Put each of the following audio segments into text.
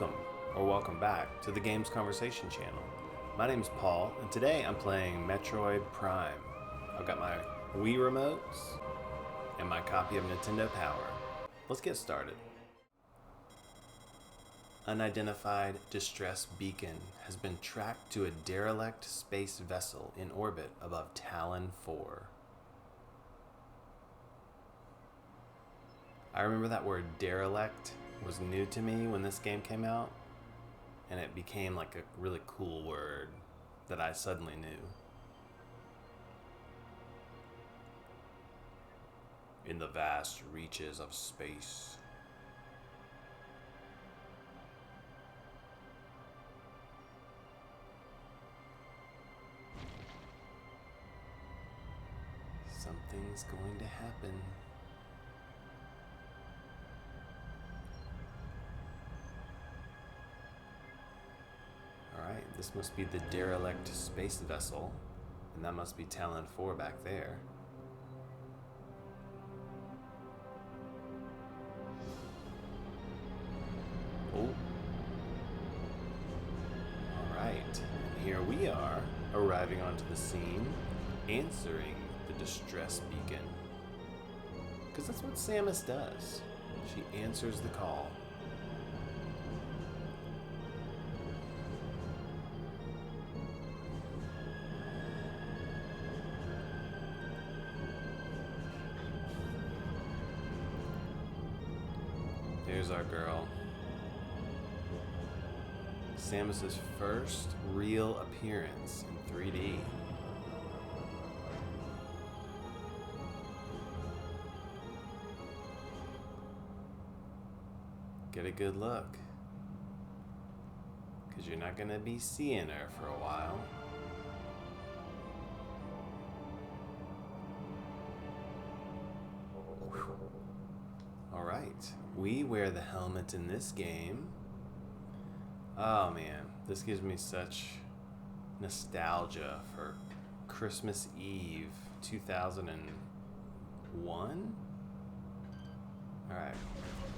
Welcome, or welcome back, to the Games Conversation channel. My name is Paul, and today I'm playing Metroid Prime. I've got my Wii remotes and my copy of Nintendo Power. Let's get started. Unidentified distress beacon has been tracked to a derelict space vessel in orbit above Tallon 4. I remember that word derelict was new to me when this game came out, and it became like a really cool word that I suddenly knew. In the vast reaches of space. Something's going to happen. Alright, this must be the derelict space vessel, and that must be Tallon 4 back there. Oh. Alright, and here we are, arriving onto the scene, answering the distress beacon. Because that's what Samus does. She answers the call. There's our girl. Samus's first real appearance in 3D. Get a good look, because you're not going to be seeing her for a while. Alright, we wear the helmet in this game. Oh man, this gives me such nostalgia for Christmas Eve 2001. Alright,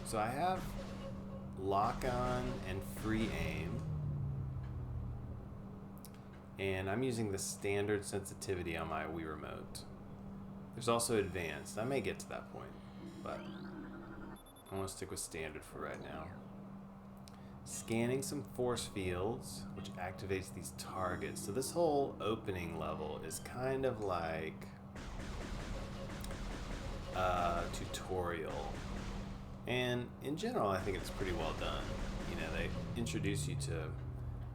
so I have lock on and free aim, and I'm using the standard sensitivity on my Wii remote. There's also advanced. I may get to that point, but I want to stick with standard for right now. Scanning some force fields, which activates these targets. So this whole opening level is kind of like a tutorial. And in general, I think it's pretty well done. You know, they introduce you to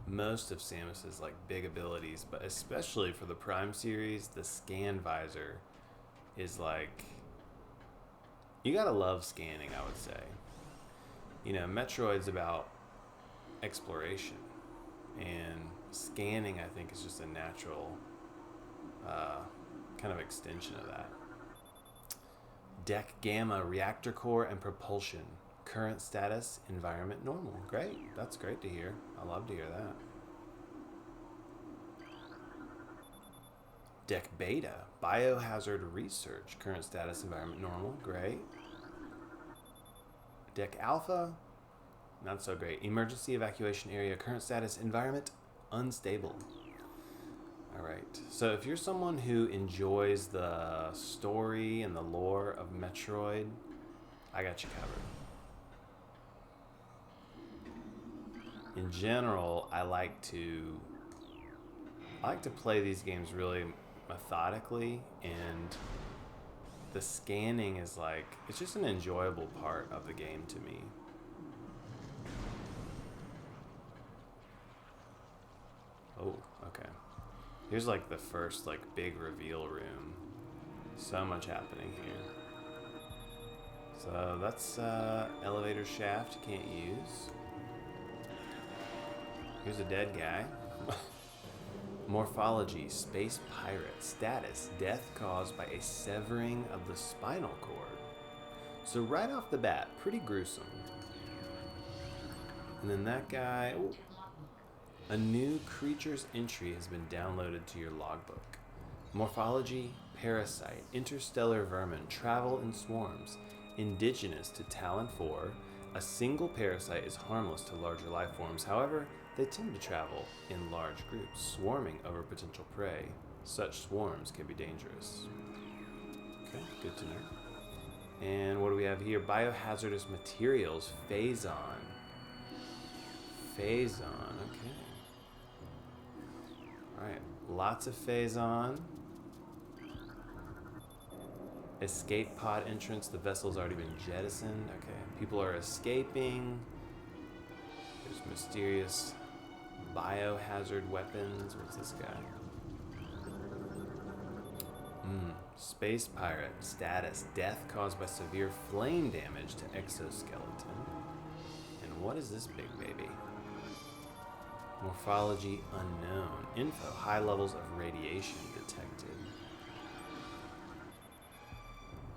most of Samus's like big abilities, but especially for the Prime series, the scan visor is like, you gotta love scanning, I would say. You know, Metroid's about exploration, and scanning, I think, is just a natural kind of extension of that. Deck Gamma, reactor core and propulsion. Current status, environment normal. Great, that's great to hear. I love to hear that. Deck Beta, biohazard research. Current status, environment normal. Great. Deck Alpha, not so great. Emergency evacuation area. Current status, environment unstable. Alright, so if you're someone who enjoys the story and the lore of Metroid, I got you covered. In general, I like to play these games really methodically, and the scanning is like, it's just an enjoyable part of the game to me. Oh, okay. Here's like the first like big reveal room. So much happening here. So that's elevator shaft you can't use. Here's a dead guy. Morphology, space pirate. Status, death caused by a severing of the spinal cord. So right off the bat, pretty gruesome. And then that guy, ooh, a new creature's entry has been downloaded to your logbook. Morphology, parasite, interstellar vermin, travel in swarms. Indigenous to Tallon 4, A single parasite is harmless to larger life forms. However, they tend to travel in large groups, swarming over potential prey. Such swarms can be dangerous. Okay, good to know. And what do we have here? Biohazardous materials. Phazon. Phazon, okay. Alright, lots of Phazon. Escape pod entrance. The vessel's already been jettisoned. Okay, people are escaping. There's mysterious biohazard weapons. What's this guy? Space pirate status. Death caused by severe flame damage to exoskeleton. And what is this big baby? Morphology unknown. Info. High levels of radiation detected.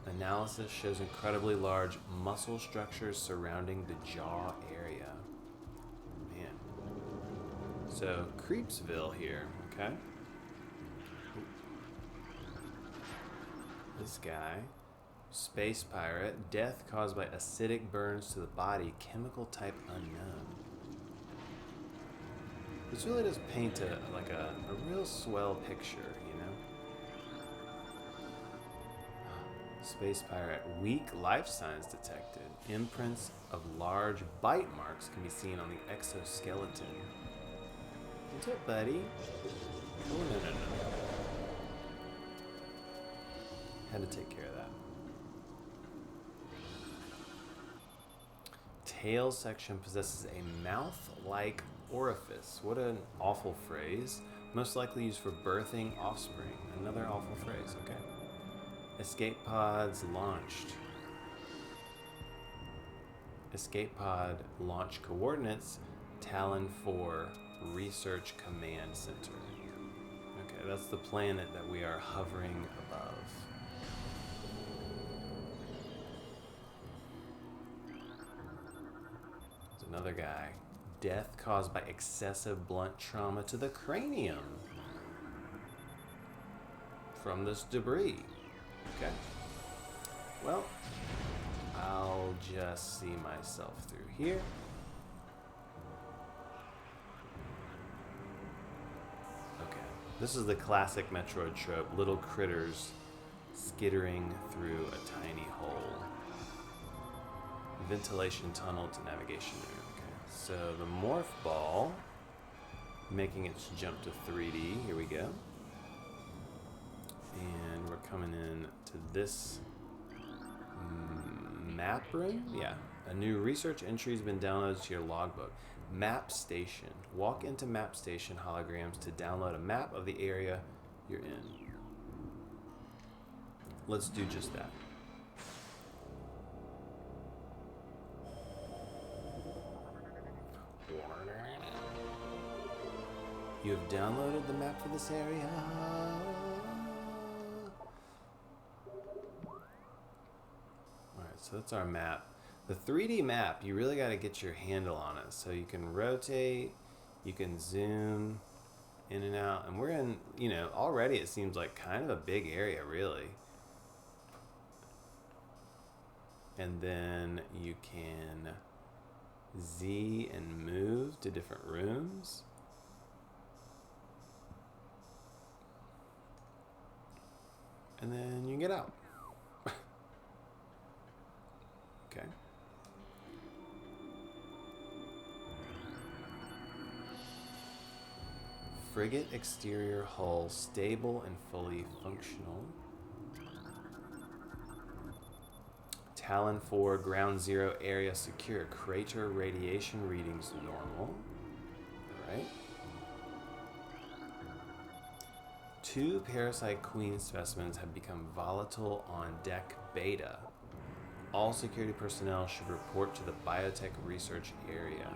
Analysis shows incredibly large muscle structures surrounding the jaw area. Man. So, Creepsville here, okay? This guy. Space pirate. Death caused by acidic burns to the body. Chemical type unknown. This really does paint a real swell picture, you know? Space pirate. Weak life signs detected. Imprints of large bite marks can be seen on the exoskeleton. What's up, buddy? Oh, no. Had to take care of that. Tail section possesses a mouth-like orifice. What an awful phrase. Most likely used for birthing offspring. Another awful phrase, okay. Escape pods launched. Escape pod launch coordinates. Tallon 4 Research Command Center. Okay, that's the planet that we are hovering above. There's another guy. Death caused by excessive blunt trauma to the cranium from this debris. Okay. Well, I'll just see myself through here. Okay. This is the classic Metroid trope. Little critters skittering through a tiny hole. Ventilation tunnel to navigation room. So the morph ball, making its jump to 3D. Here we go. And we're coming in to this map room. Yeah, a new research entry has been downloaded to your logbook. Map Station. Walk into Map Station holograms to download a map of the area you're in. Let's do just that. You have downloaded the map for this area. Alright, so that's our map. The 3D map, you really got to get your handle on it. So you can rotate, you can zoom in and out. And we're in, already it seems like kind of a big area, really. And then you can Z and move to different rooms. And then you can get out. Okay. Frigate exterior hull stable and fully functional. Tallon 4 ground zero area secure. Crater radiation readings normal. Alright. 2 Parasite Queen specimens have become volatile on deck beta. All security personnel should report to the biotech research area.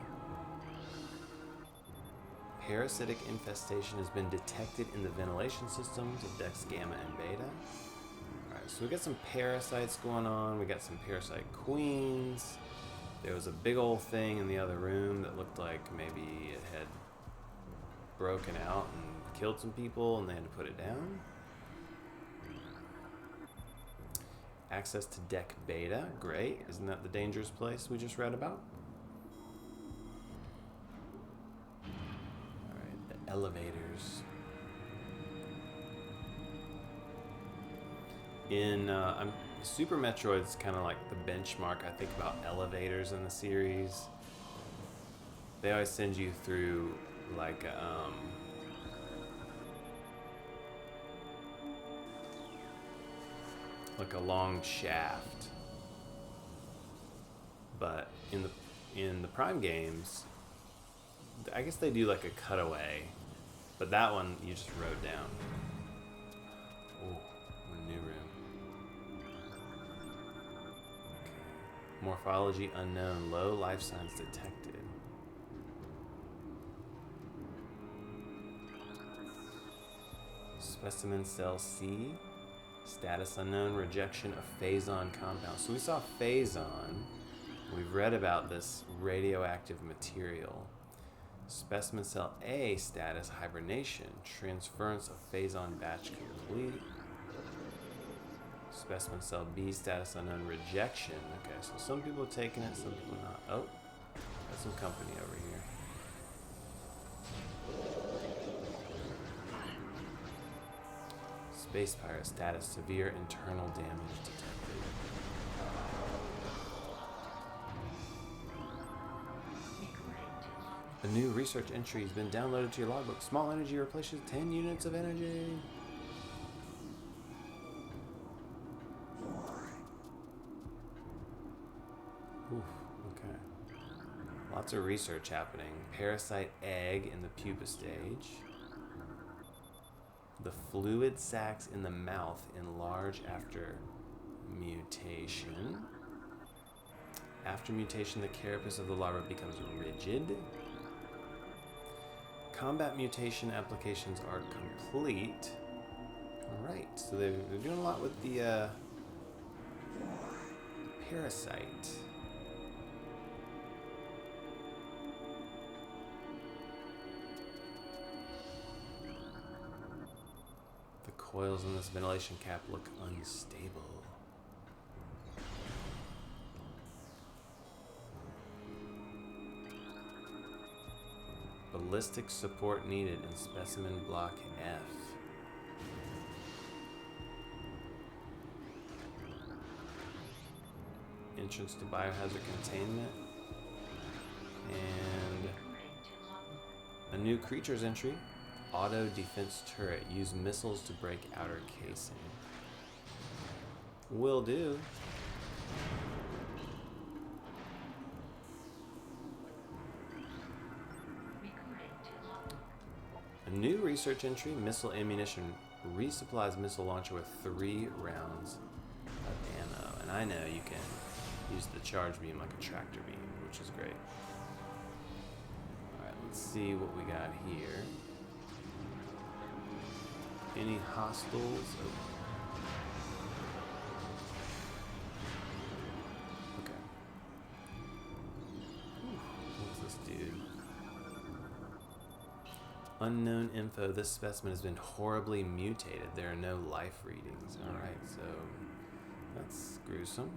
Parasitic infestation has been detected in the ventilation systems of decks Gamma and Beta. Alright, so we got some parasites going on. We got some Parasite Queens. There was a big old thing in the other room that looked like maybe it had broken out and killed some people and they had to put it down. Access to deck beta. Great. Isn't that the dangerous place we just read about? Alright, the elevators. In Super Metroid's kind of like the benchmark, I think, about elevators in the series. They always send you through like a long shaft. But in the Prime games, I guess they do like a cutaway, but that one you just rode down. Oh, a new room. Okay. Morphology unknown. Low life signs detected. Specimen cell C. Status unknown. Rejection of Phazon compound. So we saw Phazon. We've read about this radioactive material. Specimen cell A. Status hibernation. Transference of Phazon batch complete. Specimen cell B. Status unknown. Rejection. Okay, so some people are taking it, some people not. Oh, got some company over here. Space pirate status, severe internal damage detected. A new research entry has been downloaded to your logbook. Small energy replaces 10 units of energy. Oof, okay. Lots of research happening. Parasite egg in the pupa stage. The fluid sacs in the mouth enlarge after mutation. After mutation, the carapace of the larva becomes rigid. Combat mutation applications are complete. Alright, so they're doing a lot with the parasite. Coils in this ventilation cap look unstable. Ballistic support needed in specimen block F. Entrance to biohazard containment. And a new creatures entry. Auto defense turret. Use missiles to break outer casing. Will do. A new research entry. Missile ammunition. Resupplies missile launcher with 3 rounds of ammo. And I know you can use the charge beam like a tractor beam, which is great. Alright, let's see what we got here. Any hostiles? Oh. Okay. What's this dude? Unknown info. This specimen has been horribly mutated. There are no life readings. Alright, so that's gruesome.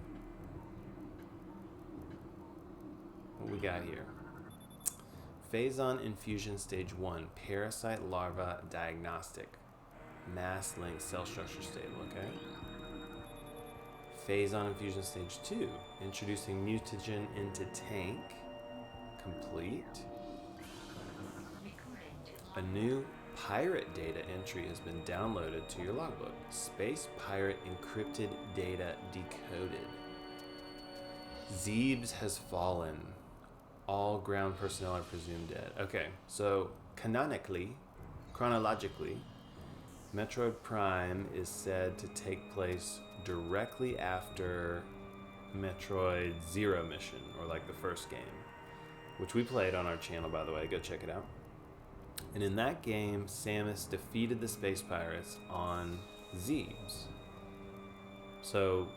What we got here? Phazon infusion stage 1. Parasite larva diagnostic. Mass link cell structure stable, okay? Phazon infusion stage 2. Introducing mutagen into tank. Complete. A new pirate data entry has been downloaded to your logbook. Space pirate encrypted data decoded. Zebes has fallen. All ground personnel are presumed dead. Okay, so chronologically, Metroid Prime is said to take place directly after Metroid Zero Mission, or like the first game, which we played on our channel, by the way. Go check it out. And in that game, Samus defeated the space pirates on Zebes. So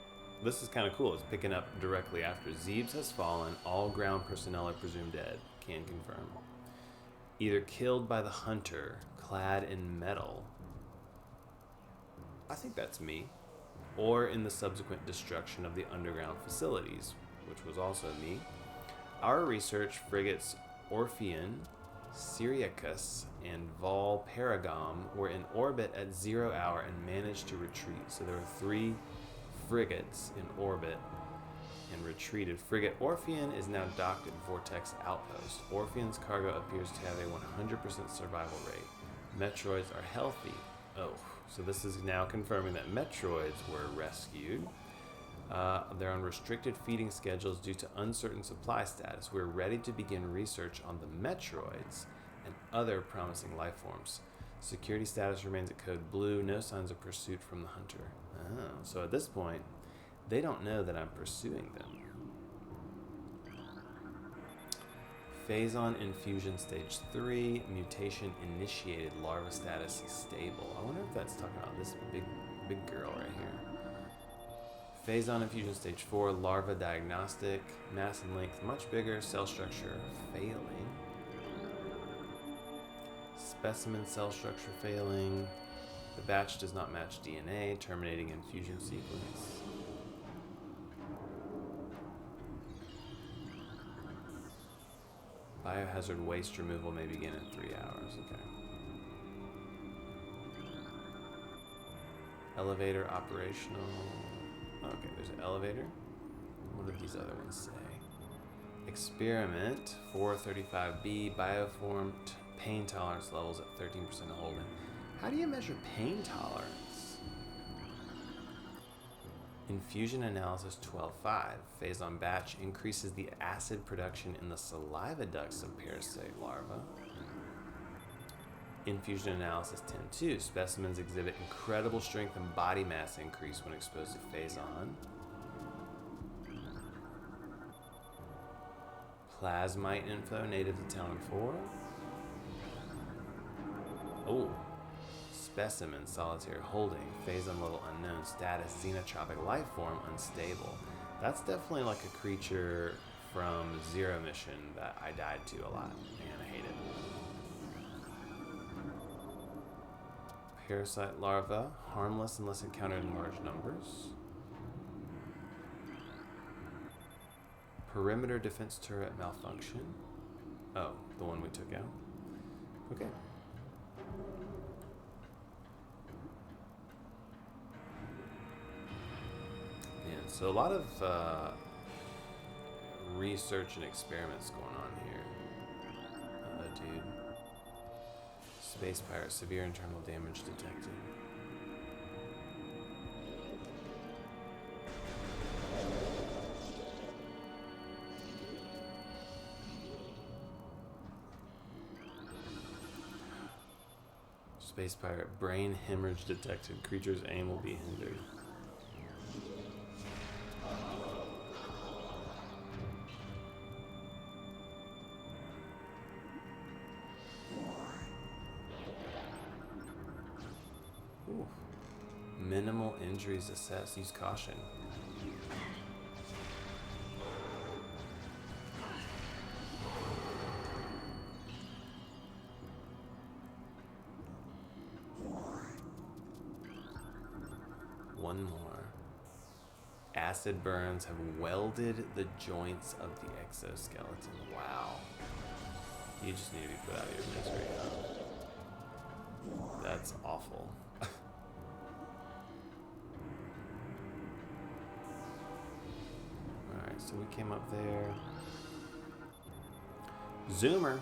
this is kind of cool. It's picking up directly after. Zebes has fallen. All ground personnel are presumed dead. Can confirm. Either killed by the hunter, clad in metal. I think that's me. or in the subsequent destruction of the underground facilities, which was also me. Our research frigates Orpheon, Syriacus, and Vol Paragam were in orbit at 0 hour and managed to retreat. So there were 3 frigates in orbit and retreated. Frigate Orpheon is now docked at Vortex Outpost. Orpheon's cargo appears to have a 100% survival rate. Metroids are healthy. Oh, so this is now confirming that Metroids were rescued. They're on restricted feeding schedules due to uncertain supply status. We're ready to begin research on the Metroids and other promising life forms. Security status remains at code blue. No signs of pursuit from the hunter. Oh, so at this point, they don't know that I'm pursuing them. Phazon infusion stage 3. Mutation initiated. Larva status stable. I wonder if that's talking about this big girl right here. Phazon infusion stage 4, larva diagnostic, mass and length much bigger, cell structure failing. Specimen cell structure failing. The batch does not match DNA, terminating infusion sequence. Biohazard waste removal may begin in 3 hours. Okay. Elevator operational. Okay, there's an elevator. What do these other ones say? Experiment 435B, bioform pain tolerance levels at 13% holding. How do you measure pain tolerance? Infusion analysis 12.5. Phazon batch increases the acid production in the saliva ducts of parasite larvae. Infusion analysis 10.2. Specimens exhibit incredible strength and body mass increase when exposed to Phazon. Plasmite info native to Tallon 4. Oh. Specimen solitary holding. Phazon level unknown. Status xenotropic life form unstable. That's definitely like a creature from Zero Mission that I died to a lot and I hate it. Parasite larva, harmless unless encountered in large numbers. Perimeter defense turret malfunction. Oh, the one we took out. Okay. Yeah, so a lot of research and experiments going on here. Dude. Space pirate, severe internal damage detected. Space pirate, brain hemorrhage detected. Creature's aim will be hindered. Ooh. Minimal injuries assessed. Use caution. One more. Acid burns have welded the joints of the exoskeleton. Wow. You just need to be put out of your misery, huh? That's awful. Alright, so we came up there. Zoomer,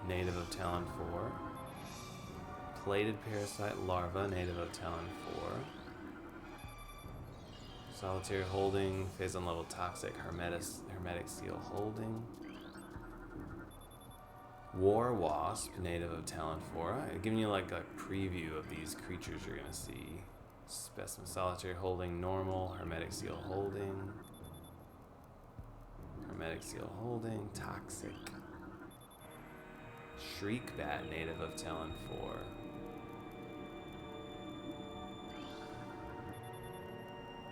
native of Tallon 4. Plated parasite larva, native of Tallon 4. Solitary holding, Phazon level toxic, hermetic seal holding. War wasp, native of Tallon 4. I'm giving you like a preview of these creatures you're gonna see. Specimen solitary holding, normal, hermetic seal holding. Hermetic seal holding, toxic. Shriek bat, native of Tallon 4.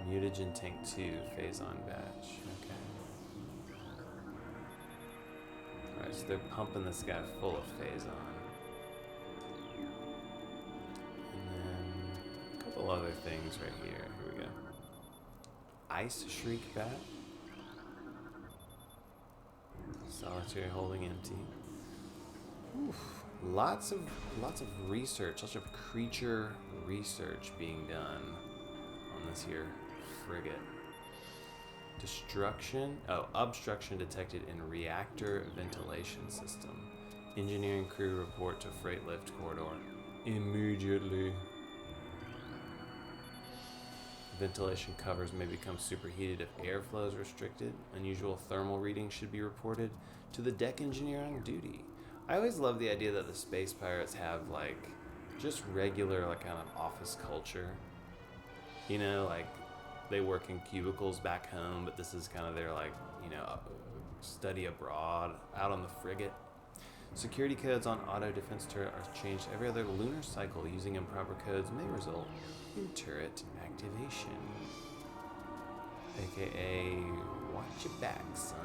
Mutagen tank 2, Phazon batch. Okay. Alright, so they're pumping this guy full of Phazon. And then a couple couple other things right here. Here we go. Ice Shriek Bat. Solitary holding empty. Oof. Lots of research, lots of creature research being done on this here frigate. Obstruction detected in reactor ventilation system. Engineering crew report to freight lift corridor immediately. Ventilation covers may become superheated if airflow is restricted. Unusual thermal readings should be reported to the deck engineer on duty. I always love the idea that the space pirates have like just regular like kind of office culture. You know, like they work in cubicles back home, but this is kind of their like, you know, study abroad out on the frigate. Security codes on auto defense turret are changed every other lunar cycle. Using improper codes may result in turret activation. AKA, watch your back, son.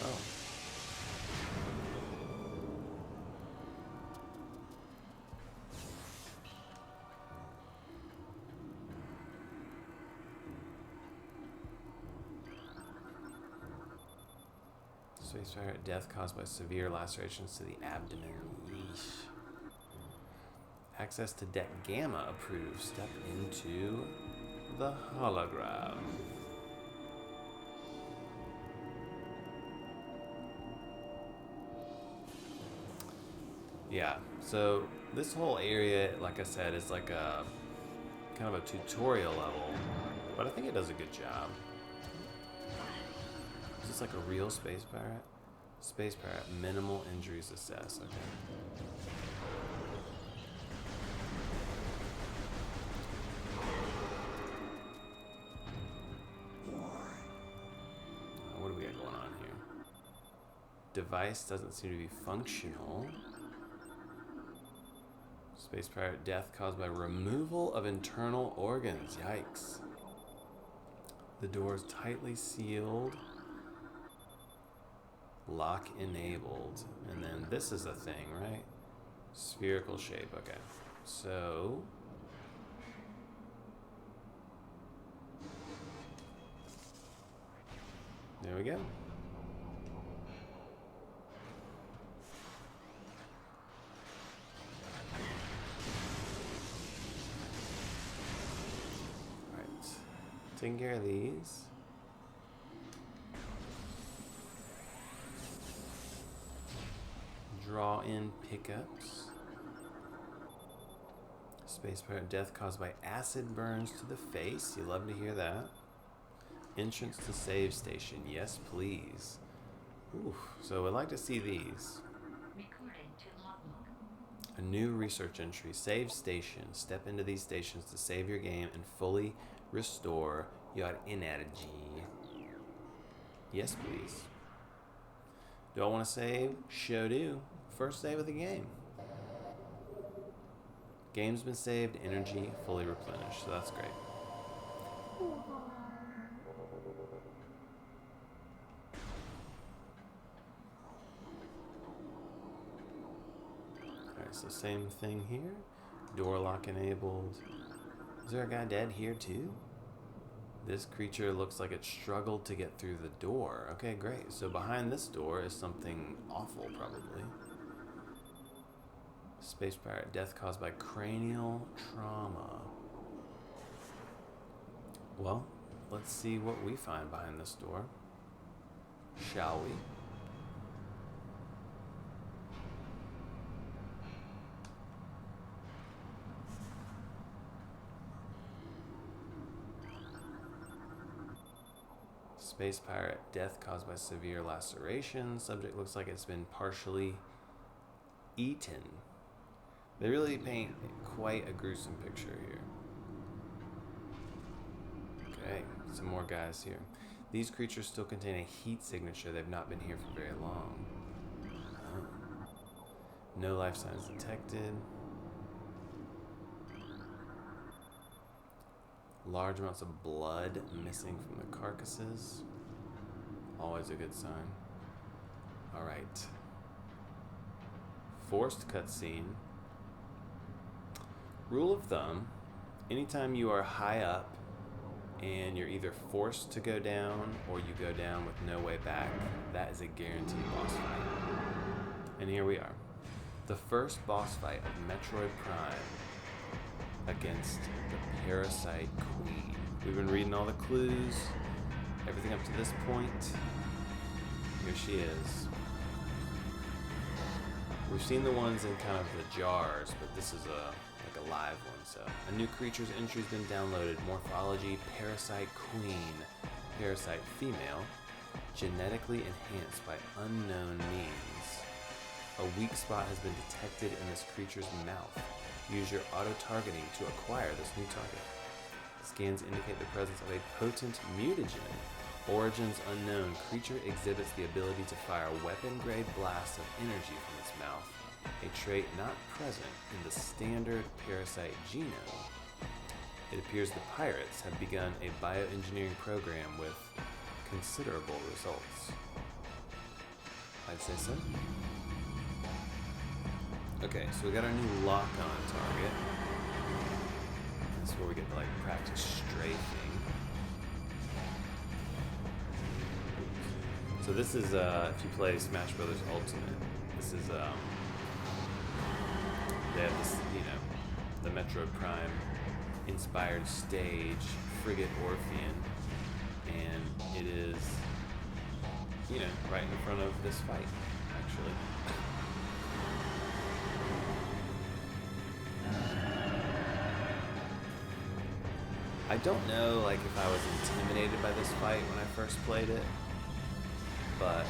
Oh. Space pirate death caused by severe lacerations to the abdomen. Yeesh. Access to deck gamma approved. Step into the hologram. Yeah, so this whole area, like I said, is like a kind of a tutorial level, but I think it does a good job. Is this like a real space pirate? Space pirate, minimal injuries assessed. Okay. What do we got going on here? Device doesn't seem to be functional. Space pirate death caused by removal of internal organs. Yikes. The door is tightly sealed. Lock enabled. And then this is a thing, right? Spherical shape. Okay. So there we go. Alright. Taking care of these. Draw in pickups. Space pirate death caused by acid burns to the face. You love to hear that. Entrance to save station. Yes, please. Ooh, so I'd like to see these. A new research entry. Save station. Step into these stations to save your game and fully restore your energy. Yes, please. Do I want to save? Sure do. First save of the game. Game's been saved, energy fully replenished, so that's great. Alright, so same thing here. Door lock enabled. Is there a guy dead here too? This creature looks like it struggled to get through the door. Okay, great. So behind this door is something awful, probably. Space pirate death caused by cranial trauma. Well, let's see what we find behind this door. Shall we? Space pirate death caused by severe laceration. Subject looks like it's been partially eaten. They really paint quite a gruesome picture here. Okay, some more guys here. These creatures still contain a heat signature. They've not been here for very long. Oh. No life signs detected. Large amounts of blood missing from the carcasses. Always a good sign. Alright. forced cutscene. Rule of thumb, anytime you are high up and you're either forced to go down or you go down with no way back, that is a guaranteed boss fight. And here we are. The first boss fight of Metroid Prime against the Parasite Queen. We've been reading all the clues, everything up to this point. Here she is. We've seen the ones in kind of the jars, but this is like a live one. So, a new creature's entry's been downloaded. Morphology: Parasite Queen, Parasite female, genetically enhanced by unknown means. A weak spot has been detected in this creature's mouth. Use your auto-targeting to acquire this new target. Scans indicate the presence of a potent mutagen. Origins unknown. Creature exhibits the ability to fire weapon-grade blasts of energy from its mouth, a trait not present in the standard parasite genome. It appears the pirates have begun a bioengineering program with considerable results. I'd say so. Okay, so we got our new lock-on target. This is where we get to like practice strafing. So this is if you play Smash Brothers Ultimate, this is they have this, you know, the Metroid Prime inspired stage, Frigate Orpheon, and it is, you know, right in front of this fight, actually. I don't know, like, if I was intimidated by this fight when I first played it, but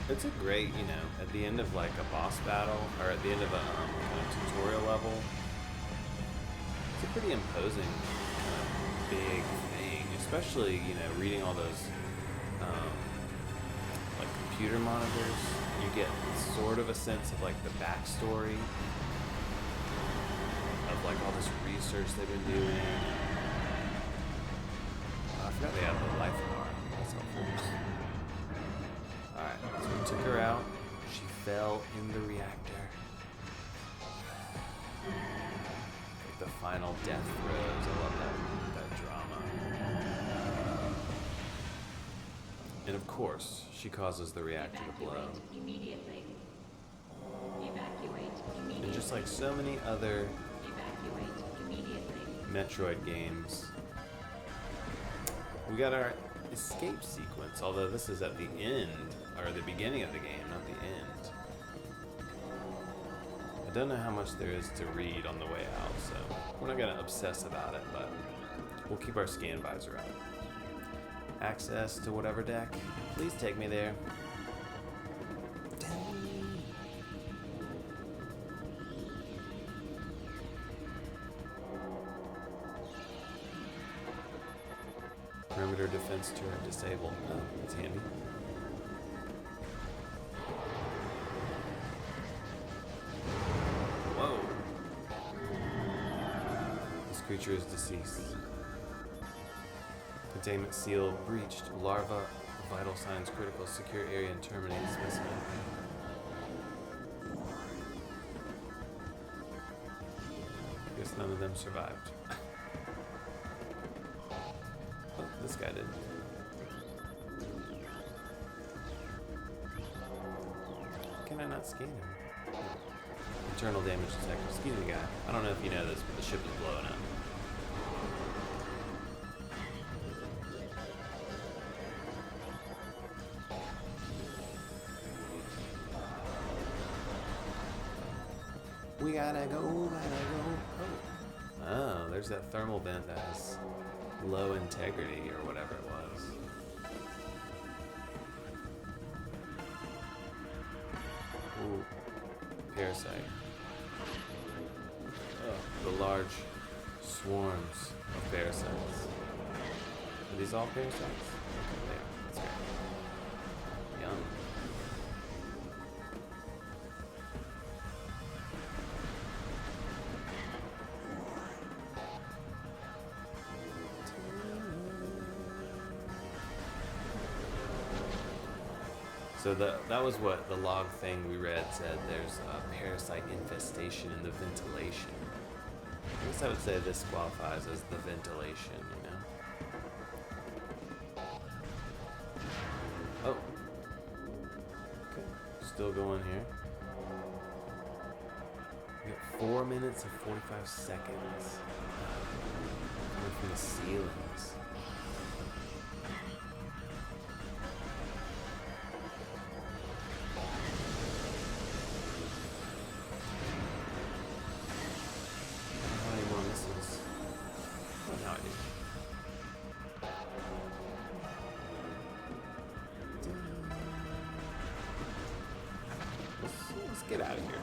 it's a great, you know, at the end of like a boss battle, or at the end of a kind of tutorial level, it's a pretty imposing kind of big thing, especially, you know, reading all those like computer monitors. You get sort of a sense of like the backstory of like all this research they've been doing. I forgot they had the life bar. That's helpful. Alright, so we took her out. She fell in the reactor. Like the final death throes. I love that drama. And of course, she causes the reactor to blow. Immediately. Evacuate immediately. And just like so many other Evacuate immediately. Metroid games, we got our escape sequence, although this is at the end, or the beginning of the game, not the end. I don't know how much there is to read on the way out, so we're not going to obsess about it, but we'll keep our scan visor up. Access to whatever deck, please take me there. Perimeter defense turret disabled. Oh, that's handy. Whoa. This creature is deceased. Containment seal breached. Larva, vital signs critical. Secure area and terminate specimen. Guess none of them survived. This guy did. Can I not scan him? Internal damage detector. Excuse me, guy. I don't know if you know this, but the ship is blowing up. We gotta go. Oh, there's that thermal vent that has low integrity or whatever it was. Ooh, parasite. Oh, the large swarms of parasites. Are these all parasites? Yeah, that's great. Yum. So that was what the log thing we read said. There's a parasite infestation in the ventilation. I guess I would say this qualifies as the ventilation, you know? Oh. Okay. Still going here. We got 4 minutes and 45 seconds. Coming from the ceilings. Get out of here.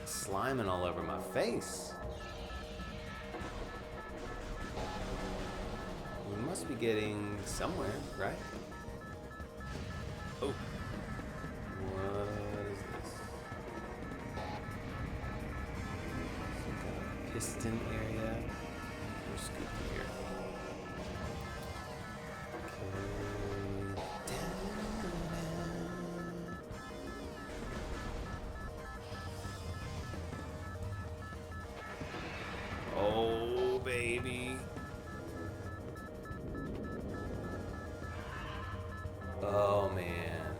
Sliming all over my face. We must be getting somewhere, right? Oh. What is this? Some kind of piston area. We're scooped here. Oh, baby. Oh, man.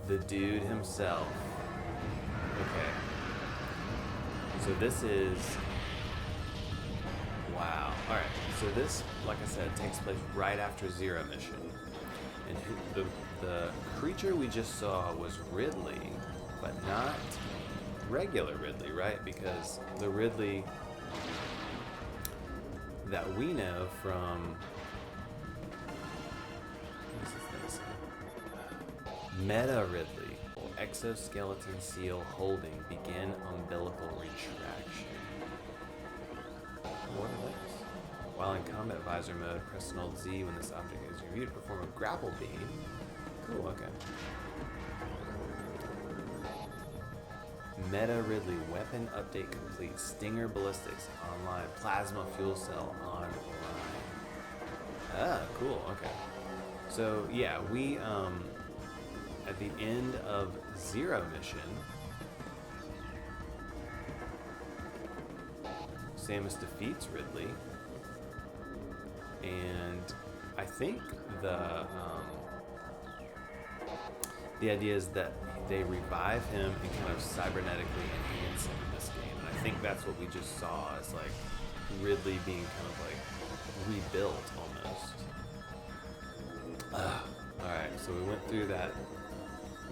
The dude himself. Okay. So this is... Wow. Alright, so this, like I said, takes place right after Zero Mission. And the creature we just saw was Ridley, but not regular Ridley, right? Because the Ridley that we know from Meta Ridley, exoskeleton seal holding, begin umbilical retraction. What are those? While in combat visor mode, press and hold Z when this object is reviewed to perform a grapple beam. Cool, okay. Meta Ridley weapon update complete. Stinger ballistics online. Plasma fuel cell online. Ah, cool. Okay. So yeah, we at the end of Zero Mission, Samus defeats Ridley, and I think the idea is that they revive him and kind of cybernetically enhance him in this game. And I think that's what we just saw, is like Ridley being kind of like rebuilt almost. Alright, so we went through that,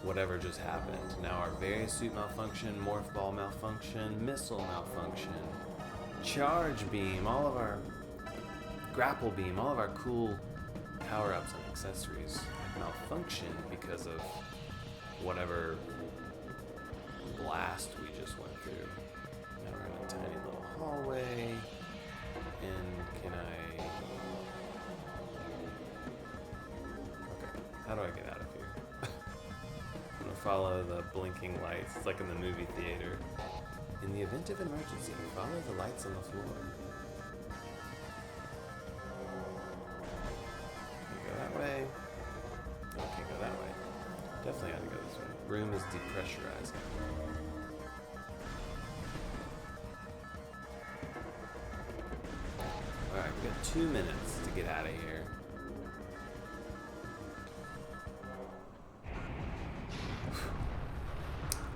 whatever just happened. Now our various suit malfunction, morph ball malfunction, missile malfunction, charge beam, all of our grapple beam, all of our cool power-ups and accessories malfunction because of whatever blast we just went through. Now we're in a tiny little hallway, and can I... Okay, how do I get out of here? I'm gonna follow the blinking lights. It's like in the movie theater. In the event of an emergency, follow the lights on the floor. Can I go that way? No, I can't go that way. Definitely gotta go this way. Room is depressurizing. Alright, we got 2 minutes to get out of here.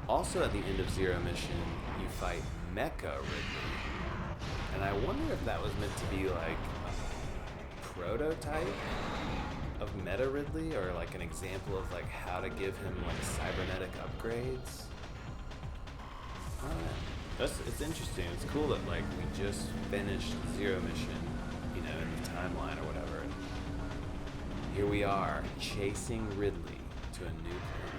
Also at the end of Zero Mission, you fight Mecha Ridley. And I wonder if that was meant to be like a prototype of Meta Ridley, or like an example of like how to give him like cybernetic upgrades. I don't know. It's interesting. It's cool that like we just finished Zero Mission, you know, in the timeline or whatever. And here we are chasing Ridley to a new planet.